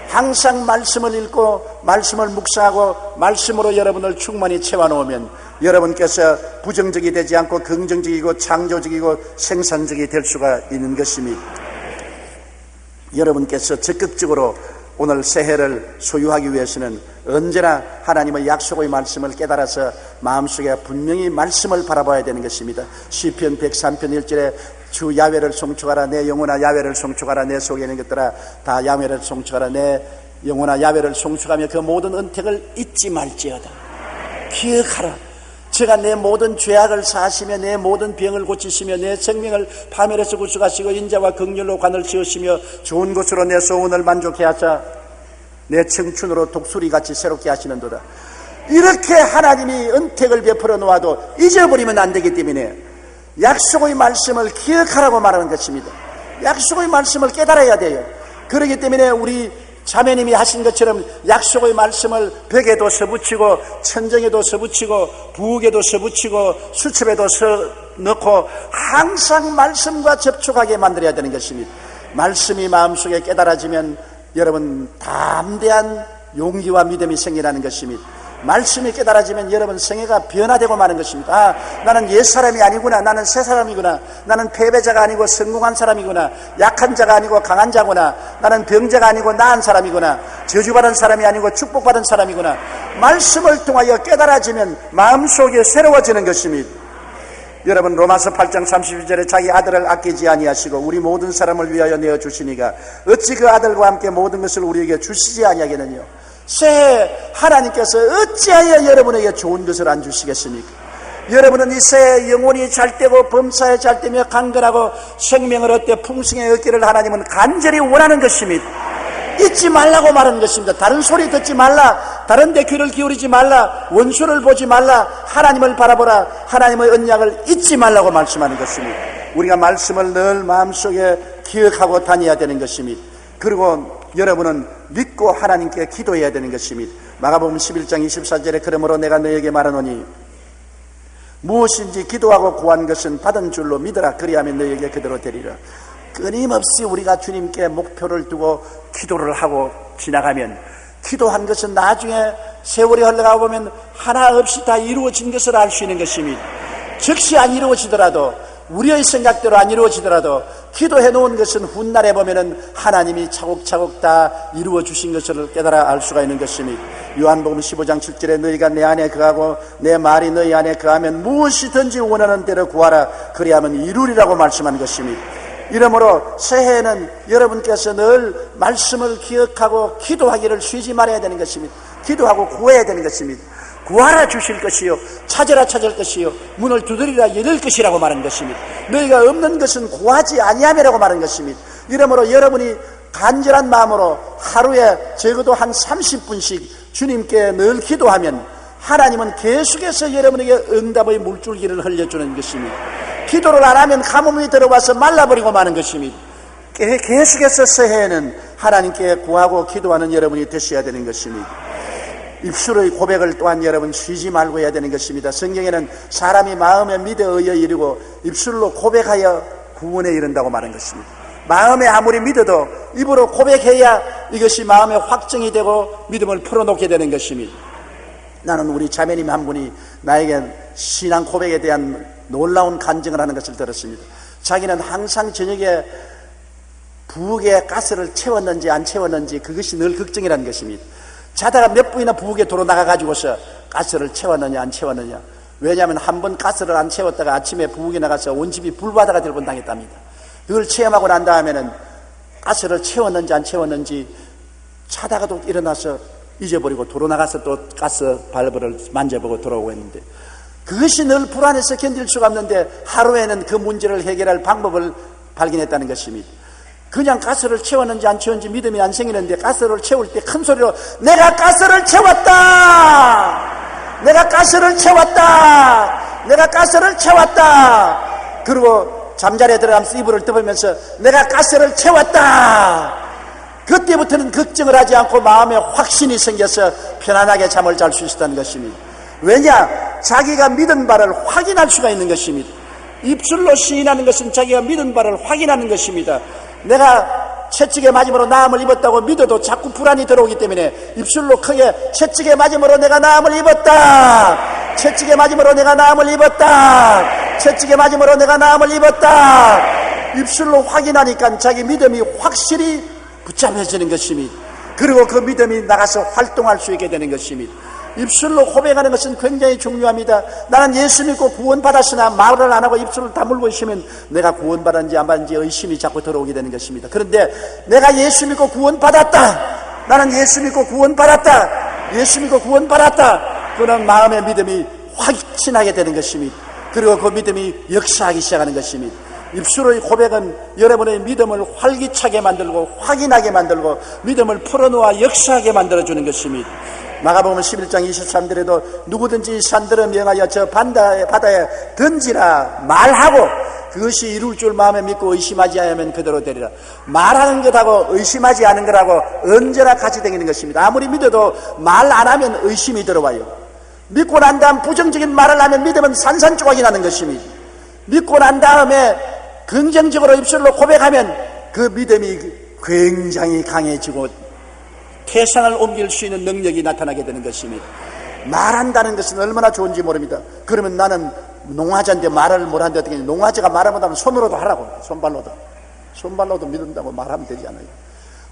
Speaker 2: 항상 말씀을 읽고 말씀을 묵상하고 말씀으로 여러분을 충만히 채워놓으면 여러분께서 부정적이 되지 않고 긍정적이고 창조적이고 생산적이 될 수가 있는 것입니다. 여러분께서 적극적으로 오늘 새해를 소유하기 위해서는 언제나 하나님의 약속의 말씀을 깨달아서 마음속에 분명히 말씀을 바라봐야 되는 것입니다. 시편 103편 1절에 주 야훼를 송축하라 내 영혼아 야훼를 송축하라 내 속에 있는 것들아 다 야훼를 송축하라 내 영혼아 야훼를 송축하며 그 모든 은택을 잊지 말지어다. 기억하라. 제가 내 모든 죄악을 사하시며 내 모든 병을 고치시며 내 생명을 파멸에서 구속하시고 인자와 긍휼로 관을 지으시며 좋은 것으로 내 소원을 만족해 하사 내 청춘으로 독수리같이 새롭게 하시는도다. 이렇게 하나님이 은택을 베풀어 놓아도 잊어버리면 안 되기 때문에 약속의 말씀을 기억하라고 말하는 것입니다. 약속의 말씀을 깨달아야 돼요. 그렇기 때문에 우리 자매님이 하신 것처럼 약속의 말씀을 벽에도 써붙이고 천정에도 써붙이고 부엌에도 써붙이고 수첩에도 넣고 항상 말씀과 접촉하게 만들어야 되는 것입니다. 말씀이 마음속에 깨달아지면 여러분 담대한 용기와 믿음이 생기라는 것입니다. 말씀이 깨달아지면 여러분 생애가 변화되고 마는 것입니다. 아, 나는 옛사람이 아니구나. 나는 새사람이구나. 나는 패배자가 아니고 성공한 사람이구나. 약한 자가 아니고 강한 자구나. 나는 병자가 아니고 나은 사람이구나. 저주받은 사람이 아니고 축복받은 사람이구나. 말씀을 통하여 깨달아지면 마음속에 새로워지는 것입니다. 여러분 로마서 8장 31절에 자기 아들을 아끼지 아니하시고 우리 모든 사람을 위하여 내어주시니가 어찌 그 아들과 함께 모든 것을 우리에게 주시지 아니하겠느냐. 새해 하나님께서 어찌하여 여러분에게 좋은 것을 안 주시겠습니까? 여러분은 이 새해 영혼이 잘되고 범사에 잘되며 강건하고 생명을 얻되 풍성에 얻기를 하나님은 간절히 원하는 것입니다. 잊지 말라고 말하는 것입니다. 다른 소리 듣지 말라. 다른 데 귀를 기울이지 말라. 원수를 보지 말라. 하나님을 바라보라. 하나님의 언약을 잊지 말라고 말씀하는 것입니다. 우리가 말씀을 늘 마음속에 기억하고 다녀야 되는 것입니다. 그리고 여러분은 믿고 하나님께 기도해야 되는 것입니다. 마가복음 11장 24절에 그러므로 내가 너에게 말하노니 무엇인지 기도하고 구한 것은 받은 줄로 믿으라. 그리하면 너에게 그대로 되리라. 끊임없이 우리가 주님께 목표를 두고 기도를 하고 지나가면 기도한 것은 나중에 세월이 흘러가 보면 하나 없이 다 이루어진 것을 알 수 있는 것입니다. 즉시 안 이루어지더라도 우리의 생각대로 안 이루어지더라도 기도해 놓은 것은 훗날에 보면은 하나님이 차곡차곡 다 이루어 주신 것을 깨달아 알 수가 있는 것입니다. 요한복음 15장 7절에 너희가 내 안에 거하고 내 말이 너희 안에 거하면 무엇이든지 원하는 대로 구하라. 그리하면 이루리라고 말씀한 것입니다. 이러므로 새해에는 여러분께서 늘 말씀을 기억하고 기도하기를 쉬지 말아야 되는 것입니다. 기도하고 구해야 되는 것입니다. 구하라 주실 것이요 찾으라 찾을 것이요 문을 두드리라 열릴 것이라고 말한 것입니다. 너희가 없는 것은 구하지 아니함이라고 말한 것입니다. 이러므로 여러분이 간절한 마음으로 하루에 적어도 한 30분씩 주님께 늘 기도하면 하나님은 계속해서 여러분에게 응답의 물줄기를 흘려주는 것입니다. 기도를 안 하면 가뭄이 들어와서 말라버리고 마는 것입니다. 계속해서 새해에는 하나님께 구하고 기도하는 여러분이 되셔야 되는 것입니다. 입술의 고백을 또한 여러분 쉬지 말고 해야 되는 것입니다. 성경에는 사람이 마음에 믿어 의에 이르고 입술로 고백하여 구원에 이른다고 말한 것입니다. 마음에 아무리 믿어도 입으로 고백해야 이것이 마음에 확정이 되고 믿음을 풀어놓게 되는 것입니다. 나는 우리 자매님 한 분이 나에게 신앙 고백에 대한 놀라운 간증을 하는 것을 들었습니다. 자기는 항상 저녁에 부엌에 가스를 채웠는지 안 채웠는지 그것이 늘 걱정이라는 것입니다. 자다가 몇 분이나 부엌에 도로 나가가지고서 가스를 채웠느냐 안 채웠느냐. 왜냐하면 한 번 가스를 안 채웠다가 아침에 부엌에 나가서 온 집이 불바다가 될 뻔당했답니다. 그걸 체험하고 난 다음에는 가스를 채웠는지 안 채웠는지 자다가도 일어나서 잊어버리고 도로 나가서 또 가스 발브를 만져보고 돌아오고 했는데 그것이 늘 불안해서 견딜 수가 없는데 하루에는 그 문제를 해결할 방법을 발견했다는 것입니다. 그냥 가스를 채웠는지 안 채웠는지 믿음이 안 생기는데 가스를 채울 때 큰 소리로 내가 가스를 채웠다! 내가 가스를 채웠다! 내가 가스를 채웠다! 그리고 잠자리에 들어가면서 이불을 덮으면서 내가 가스를 채웠다. 그때부터는 걱정을 하지 않고 마음에 확신이 생겨서 편안하게 잠을 잘 수 있었다는 것입니다. 왜냐? 자기가 믿은 바를 확인할 수가 있는 것입니다. 입술로 시인하는 것은 자기가 믿은 바를 확인하는 것입니다. 내가 채찍에 맞음으로 나음을 입었다고 믿어도 자꾸 불안이 들어오기 때문에 입술로 크게 채찍에 맞음으로 내가 나음을 입었다. 채찍에 맞음으로 내가 나음을 입었다. 채찍에 맞음으로 내가 나음을 입었다. 입술로 확인하니까 자기 믿음이 확실히 붙잡혀지는 것입니다. 그리고 그 믿음이 나가서 활동할 수 있게 되는 것입니다. 입술로 고백하는 것은 굉장히 중요합니다. 나는 예수 믿고 구원받았으나 말을 안 하고 입술을 다물고 있으면 내가 구원받았는지 안 받았는지 의심이 자꾸 들어오게 되는 것입니다. 그런데 내가 예수 믿고 구원받았다. 나는 예수 믿고 구원받았다. 예수 믿고 구원받았다. 그런 마음의 믿음이 확신하게 되는 것입니다. 그리고 그 믿음이 역사하기 시작하는 것입니다. 입술의 고백은 여러분의 믿음을 활기차게 만들고 확인하게 만들고 믿음을 풀어놓아 역사하게 만들어주는 것입니다. 마가복음 11장 23절에도 누구든지 산들을 명하여 저 바다에 던지라 말하고 그것이 이룰 줄 마음에 믿고 의심하지 않으면 그대로 되리라. 말하는 것하고 의심하지 않은 것하고 언제나 같이 다니는 것입니다. 아무리 믿어도 말 안 하면 의심이 들어와요. 믿고 난 다음 부정적인 말을 하면 믿음은 산산조각이 나는 것입니다. 믿고 난 다음에 긍정적으로 입술로 고백하면 그 믿음이 굉장히 강해지고 태산을 옮길 수 있는 능력이 나타나게 되는 것입니다. 말한다는 것은 얼마나 좋은지 모릅니다. 그러면 나는 농화자인데 말을 못하는데 어떻게 농화자가 말을 못하면 손으로도 하라고. 손발로도 믿는다고 말하면 되지 않아요.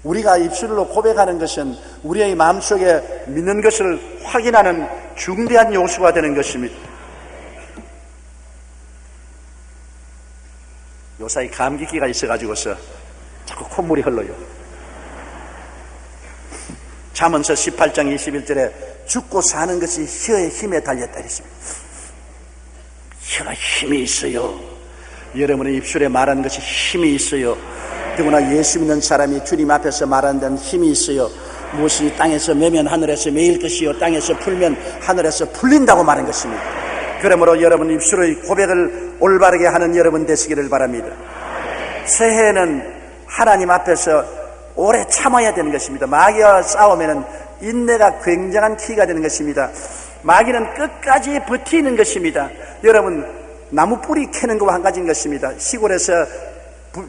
Speaker 2: 우리가 입술로 고백하는 것은 우리의 마음속에 믿는 것을 확인하는 중대한 요소가 되는 것입니다. 요사이 감기기가 있어가지고서 자꾸 콧물이 흘러요. 잠언서 18장 21절에 죽고 사는 것이 혀의 힘에 달렸다 했습니다. 혀가 힘이 있어요. 여러분의 입술에 말하는 것이 힘이 있어요. 더구나 예수 믿는 사람이 주님 앞에서 말하는 데는 힘이 있어요. 무엇이 땅에서 매면 하늘에서 매일 것이요 땅에서 풀면 하늘에서 풀린다고 말한 것입니다. 그러므로 여러분 입술의 고백을 올바르게 하는 여러분 되시기를 바랍니다. 새해에는 하나님 앞에서 오래 참아야 되는 것입니다. 마귀와 싸우면 인내가 굉장한 키가 되는 것입니다. 마귀는 끝까지 버티는 것입니다. 여러분 나무 뿌리 캐는 것과 한 가지인 것입니다. 시골에서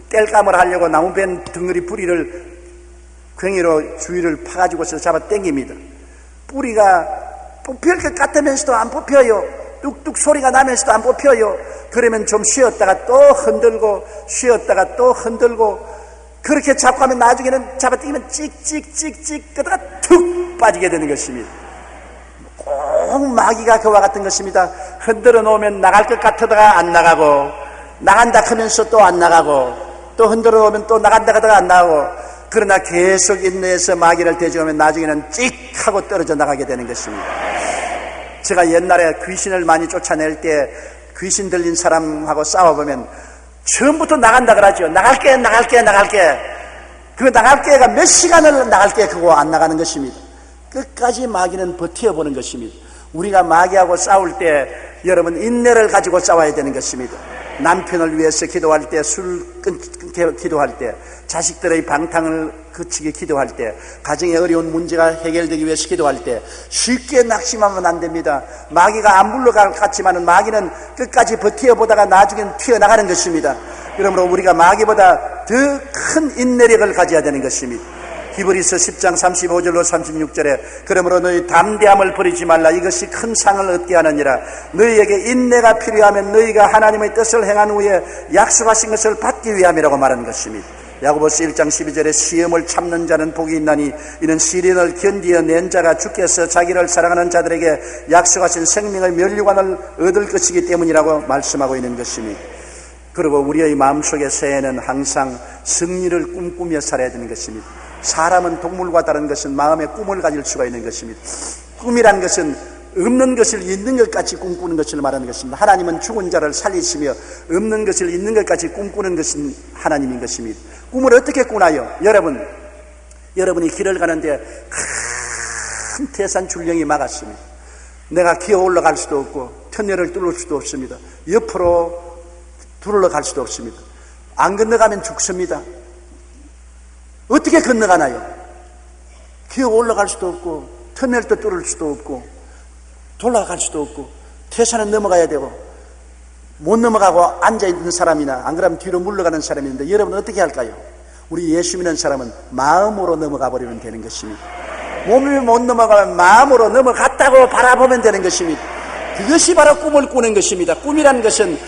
Speaker 2: 땔감을 하려고 나무 벤 덩어리 뿌리를 괭이로 주위를 파가지고서 잡아 당깁니다. 뿌리가 뽑힐 것 같으면서도 안 뽑혀요. 뚝뚝 소리가 나면서도 안 뽑혀요. 그러면 좀 쉬었다가 또 흔들고 쉬었다가 또 흔들고 그렇게 잡고 하면 나중에는 잡아당기면 찍찍찍찍 그러다가 툭 빠지게 되는 것입니다. 꼭 마귀가 그와 같은 것입니다. 흔들어 놓으면 나갈 것 같다가 안 나가고 나간다 하면서 또 안 나가고 또 흔들어 놓으면 또 나간다 하다가 안 나가고 그러나 계속 인내해서 마귀를 대적하면 나중에는 찍 하고 떨어져 나가게 되는 것입니다. 제가 옛날에 귀신을 많이 쫓아낼 때 귀신 들린 사람하고 싸워보면 처음부터 나간다 그러죠. 나갈게. 그 나갈게가 몇 시간을 나갈게 그거 안 나가는 것입니다. 끝까지 마귀는 버텨보는 것입니다. 우리가 마귀하고 싸울 때 여러분 인내를 가지고 싸워야 되는 것입니다. 남편을 위해서 기도할 때, 술 끊게 기도할 때, 자식들의 방탕을 그치게 기도할 때, 가정의 어려운 문제가 해결되기 위해서 기도할 때 쉽게 낙심하면 안 됩니다. 마귀가 안 물러갈 것 같지만 마귀는 끝까지 버텨보다가 나중엔 튀어나가는 것입니다. 그러므로 우리가 마귀보다 더 큰 인내력을 가져야 되는 것입니다. 히브리서 10장 35절로 36절에 그러므로 너희 담대함을 버리지 말라. 이것이 큰 상을 얻게 하느니라. 너희에게 인내가 필요하면 너희가 하나님의 뜻을 행한 후에 약속하신 것을 받기 위함이라고 말하는 것입니다. 야고보서 1장 12절에 시험을 참는 자는 복이 있나니 이는 시련을 견디어 낸 자가 주께서 자기를 사랑하는 자들에게 약속하신 생명의 면류관을 얻을 것이기 때문이라고 말씀하고 있는 것입니다. 그리고 우리의 마음속의 새해는 항상 승리를 꿈꾸며 살아야 되는 것입니다. 사람은 동물과 다른 것은 마음의 꿈을 가질 수가 있는 것입니다. 꿈이란 것은 없는 것을 있는 것 같이 꿈꾸는 것을 말하는 것입니다. 하나님은 죽은 자를 살리시며 없는 것을 있는 것 같이 꿈꾸는 것은 하나님인 것입니다. 꿈을 어떻게 꾸나요? 여러분이 길을 가는데 큰 태산 줄령이 막았습니다. 내가 기어 올라갈 수도 없고 터널을 뚫을 수도 없습니다. 옆으로 둘러 갈 수도 없습니다. 안 건너가면 죽습니다. 어떻게 건너가나요? 기어 올라갈 수도 없고 터널도 뚫을 수도 없고 돌아갈 수도 없고 태산은 넘어가야 되고 못 넘어가고 앉아있는 사람이나 안 그러면 뒤로 물러가는 사람이 있는데 여러분은 어떻게 할까요? 우리 예수 믿는 사람은 마음으로 넘어가 버리면 되는 것입니다. 몸이 못 넘어가면 마음으로 넘어갔다고 바라보면 되는 것입니다. 그것이 바로 꿈을 꾸는 것입니다. 꿈이라는 것은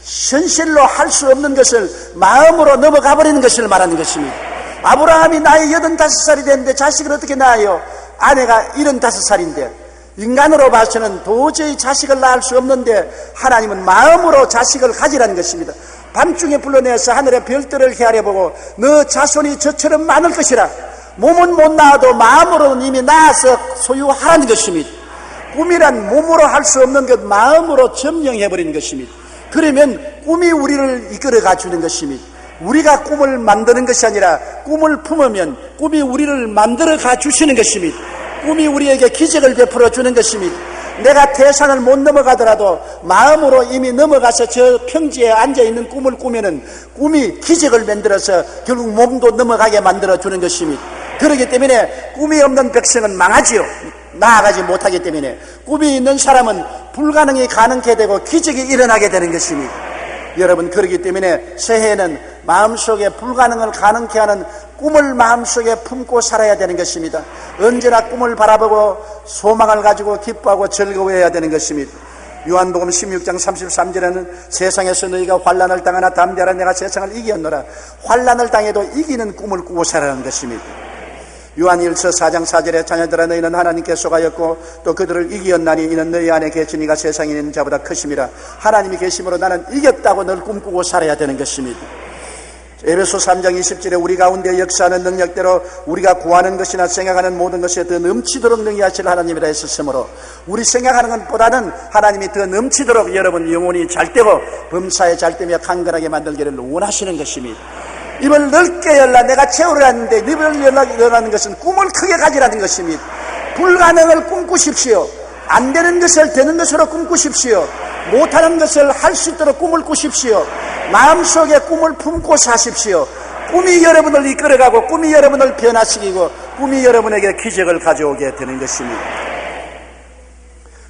Speaker 2: 현실로 할 수 없는 것을 마음으로 넘어가 버리는 것을 말하는 것입니다. 아브라함이 나이 85살이 됐는데 자식을 어떻게 낳아요? 아내가 75살인데 인간으로 봐서는 도저히 자식을 낳을 수 없는데 하나님은 마음으로 자식을 가지라는 것입니다. 밤중에 불러내서 하늘의 별들을 헤아려보고 너 자손이 저처럼 많을 것이라. 몸은 못 낳아도 마음으로는 이미 낳아서 소유하라는 것입니다. 꿈이란 몸으로 할 수 없는 것 마음으로 점령해버리는 것입니다. 그러면 꿈이 우리를 이끌어가 주는 것입니다. 우리가 꿈을 만드는 것이 아니라 꿈을 품으면 꿈이 우리를 만들어가 주시는 것입니다. 꿈이 우리에게 기적을 베풀어 주는 것입니다. 내가 태산을 못 넘어가더라도 마음으로 이미 넘어가서 저 평지에 앉아있는 꿈을 꾸면은 꿈이 기적을 만들어서 결국 몸도 넘어가게 만들어 주는 것입니다. 그렇기 때문에 꿈이 없는 백성은 망하지요. 나아가지 못하기 때문에 꿈이 있는 사람은 불가능이 가능케 되고 기적이 일어나게 되는 것입니다. 여러분, 그렇기 때문에 새해에는 마음속에 불가능을 가능케 하는 꿈을 마음속에 품고 살아야 되는 것입니다. 언제나 꿈을 바라보고 소망을 가지고 기뻐하고 즐거워해야 되는 것입니다. 요한복음 16장 33절에는 세상에서 너희가 환난을 당하나 담대하라 내가 세상을 이겼노라. 환난을 당해도 이기는 꿈을 꾸고 살아가는 것입니다. 요한일서 4장 4절에 자녀들아 너희는 하나님께 속하였고 또 그들을 이기었나니 이는 너희 안에 계신 이가 세상에 있는 자보다 크심이라. 하나님이 계심으로 나는 이겼다고 늘 꿈꾸고 살아야 되는 것입니다. 에베소 3장 20절에 우리 가운데 역사하는 능력대로 우리가 구하는 것이나 생각하는 모든 것에 더 넘치도록 능히하실 하나님이라 했었으므로 우리 생각하는 것보다는 하나님이 더 넘치도록 여러분 영혼이 잘되고 범사에 잘되며 강건하게 만들기를 원하시는 것입니다. 입을 넓게 열라. 내가 채우려는데 입을 열라는 것은 꿈을 크게 가지라는 것입니다. 불가능을 꿈꾸십시오. 안 되는 것을 되는 것으로 꿈꾸십시오. 못하는 것을 할 수 있도록 꿈을 꾸십시오. 마음속에 꿈을 품고 사십시오. 꿈이 여러분을 이끌어가고 꿈이 여러분을 변화시키고 꿈이 여러분에게 기적을 가져오게 되는 것입니다.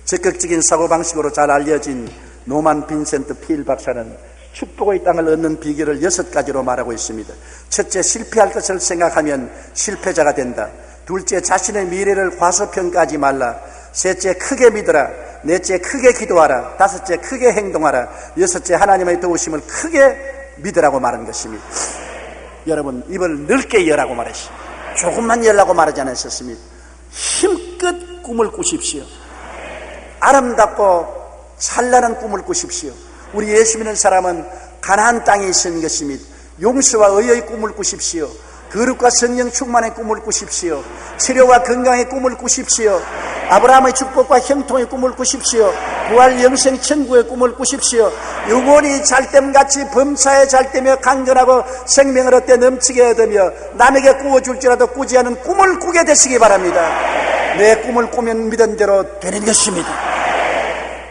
Speaker 2: 적극적인 사고방식으로 잘 알려진 노만 빈센트 필 박사는 축복의 땅을 얻는 비결을 6가지로 말하고 있습니다. 첫째, 실패할 것을 생각하면 실패자가 된다. 둘째, 자신의 미래를 과소평가하지 말라. 셋째, 크게 믿어라. 넷째, 크게 기도하라. 다섯째, 크게 행동하라. 여섯째, 하나님의 도우심을 크게 믿으라고 말한 것입니다. 여러분, 입을 넓게 열라고 말했습니다. 조금만 열라고 말하지 않았습니다. 힘껏 꿈을 꾸십시오. 아름답고 찬란한 꿈을 꾸십시오. 우리 예수 믿는 사람은 가나안 땅에 있는 것입니다. 용서와 의의 꿈을 꾸십시오. 거룩과 성령 충만의 꿈을 꾸십시오. 치료와 건강의 꿈을 꾸십시오. 아브라함의 축복과 형통의 꿈을 꾸십시오. 부활 영생 천국의 꿈을 꾸십시오. 영혼이 잘됨같이 범사에 잘되며 강건하고 생명을 얻되 넘치게 얻으며 남에게 꾸어줄지라도 꾸지 않은 꿈을 꾸게 되시기 바랍니다. 내 꿈을 꾸면 믿은 대로 되는 것입니다.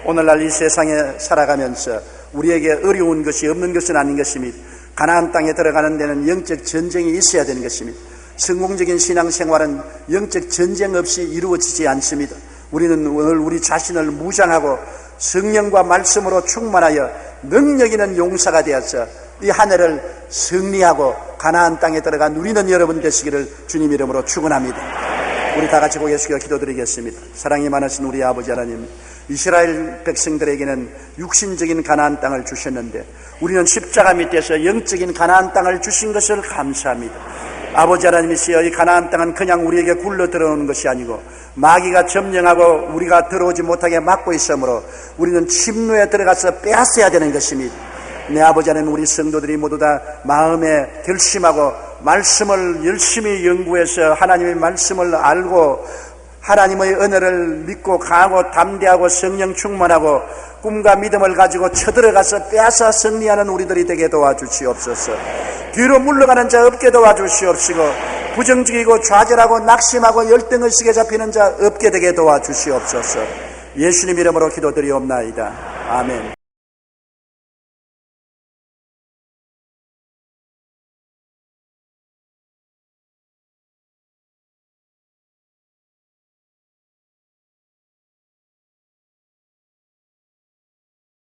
Speaker 2: 오늘날 이 세상에 살아가면서 우리에게 어려운 것이 없는 것은 아닌 것입니다. 가나안 땅에 들어가는 데는 영적 전쟁이 있어야 되는 것입니다. 성공적인 신앙생활은 영적 전쟁 없이 이루어지지 않습니다. 우리는 오늘 우리 자신을 무장하고 성령과 말씀으로 충만하여 능력 있는 용사가 되어서 이 한 해를 승리하고 가나안 땅에 들어가 누리는 여러분 되시기를 주님 이름으로 축원합니다. 우리 다 같이 고개 숙여 기도드리겠습니다. 사랑이 많으신 우리 아버지 하나님, 이스라엘 백성들에게는 육신적인 가나안 땅을 주셨는데 우리는 십자가 밑에서 영적인 가나안 땅을 주신 것을 감사합니다. 아버지 하나님이시여, 이 가나안 땅은 그냥 우리에게 굴러 들어오는 것이 아니고 마귀가 점령하고 우리가 들어오지 못하게 막고 있으므로 우리는 침노에 들어가서 빼앗아야 되는 것입니다. 내 아버지 하나님, 우리 성도들이 모두 다 마음에 결심하고 말씀을 열심히 연구해서 하나님의 말씀을 알고 하나님의 은혜를 믿고 강하고 담대하고 성령 충만하고 꿈과 믿음을 가지고 쳐들어가서 빼앗아 승리하는 우리들이 되게 도와주시옵소서. 뒤로 물러가는 자 없게 도와주시옵시고 부정적이고 좌절하고 낙심하고 열등의식에 잡히는 자 없게 되게 도와주시옵소서. 예수님 이름으로 기도드리옵나이다. 아멘.